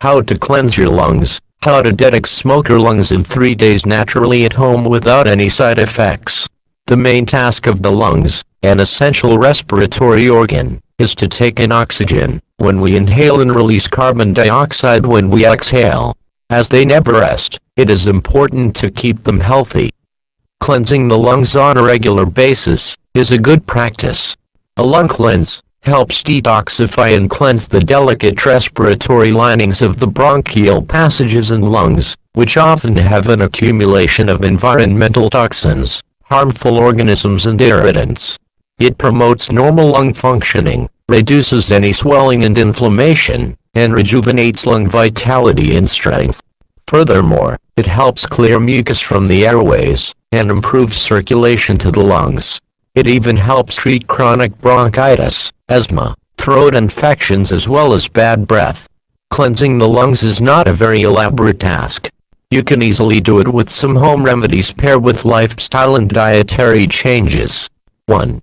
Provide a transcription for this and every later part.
How to cleanse your lungs. How to detox smoke your lungs in 3 days naturally at home without any side effects. The main task of the lungs, an essential respiratory organ, is to take in oxygen when we inhale and release carbon dioxide when we exhale. As they never rest, it is important to keep them healthy. Cleansing the lungs on a regular basis is a good practice. A lung cleanse helps detoxify and cleanse the delicate respiratory linings of the bronchial passages in lungs, which often have an accumulation of environmental toxins, harmful organisms and irritants. It promotes normal lung functioning, reduces any swelling and inflammation, and rejuvenates lung vitality and strength. Furthermore, it helps clear mucus from the airways, and improves circulation to the lungs. It even helps treat chronic bronchitis, asthma, throat infections as well as bad breath. Cleansing the lungs is not a very elaborate task. You can easily do it with some home remedies paired with lifestyle and dietary changes. 1.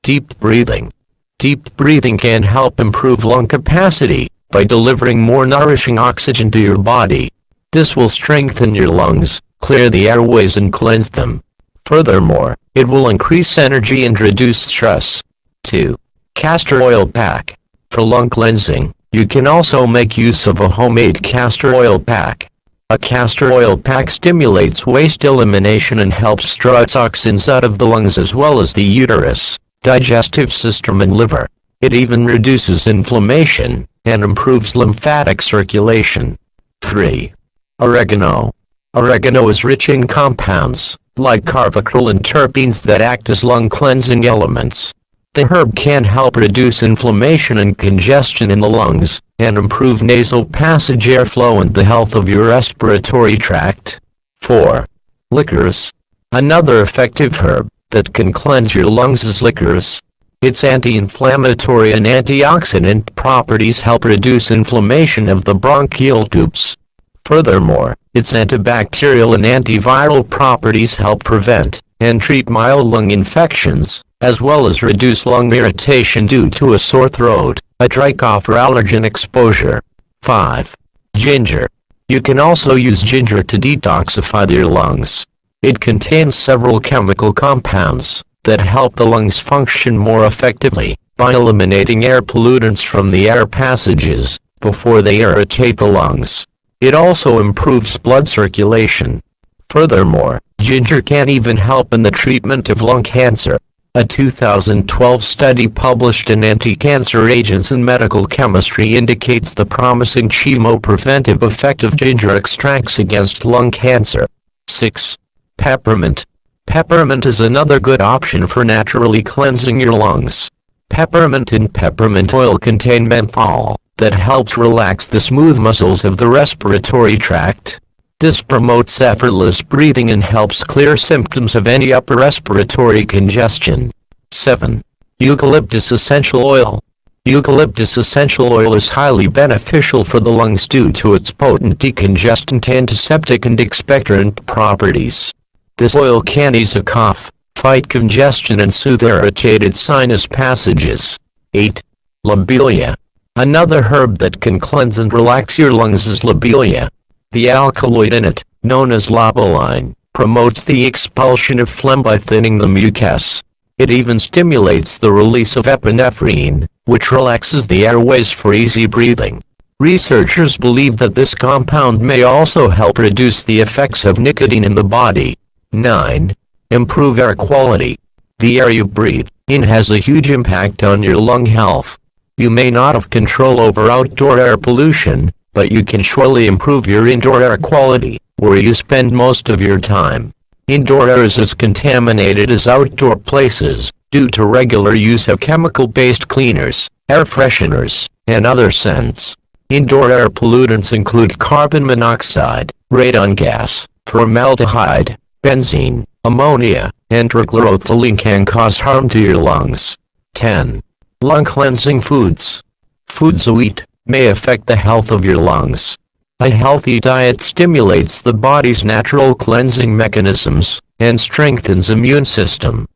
Deep breathing. Deep breathing can help improve lung capacity by delivering more nourishing oxygen to your body. This will strengthen your lungs, clear the airways and cleanse them. Furthermore, it will increase energy and reduce stress. 2. Castor oil pack. For lung cleansing, you can also make use of a homemade castor oil pack. A castor oil pack stimulates waste elimination and helps draw toxins out of the lungs as well as the uterus, digestive system and liver. It even reduces inflammation and improves lymphatic circulation. 3. Oregano. Oregano is rich in compounds, like carvacrol and terpenes that act as lung cleansing elements. The herb can help reduce inflammation and congestion in the lungs, and improve nasal passage airflow and the health of your respiratory tract. 4. Licorice. Another effective herb that can cleanse your lungs is licorice. Its anti-inflammatory and antioxidant properties help reduce inflammation of the bronchial tubes. Furthermore, its antibacterial and antiviral properties help prevent and treat mild lung infections, as well as reduce lung irritation due to a sore throat, a dry cough or allergen exposure. 5. Ginger. You can also use ginger to detoxify your lungs. It contains several chemical compounds that help the lungs function more effectively by eliminating air pollutants from the air passages before they irritate the lungs. It also improves blood circulation. Furthermore, ginger can even help in the treatment of lung cancer. A 2012 study published in Anti-Cancer Agents in Medical Chemistry indicates the promising chemopreventive effect of ginger extracts against lung cancer. 6. Peppermint. Peppermint is another good option for naturally cleansing your lungs. Peppermint and peppermint oil contain menthol that helps relax the smooth muscles of the respiratory tract. This promotes effortless breathing and helps clear symptoms of any upper respiratory congestion. 7. Eucalyptus essential oil. Eucalyptus essential oil is highly beneficial for the lungs due to its potent decongestant, antiseptic and expectorant properties. This oil can ease a cough, fight congestion and soothe irritated sinus passages. 8. Lobelia. Another herb that can cleanse and relax your lungs is lobelia. The alkaloid in it, known as lobeline, promotes the expulsion of phlegm by thinning the mucus. It even stimulates the release of epinephrine, which relaxes the airways for easy breathing. Researchers believe that this compound may also help reduce the effects of nicotine in the body. 9. Improve air quality. The air you breathe in has a huge impact on your lung health. You may not have control over outdoor air pollution, but you can surely improve your indoor air quality, where you spend most of your time. Indoor air is as contaminated as outdoor places, due to regular use of chemical-based cleaners, air fresheners, and other scents. Indoor air pollutants include carbon monoxide, radon gas, formaldehyde, benzene, ammonia, and trichloroethylene can cause harm to your lungs. 10. Lung cleansing foods. Foods you eat may affect the health of your lungs. A healthy diet stimulates the body's natural cleansing mechanisms and strengthens immune system.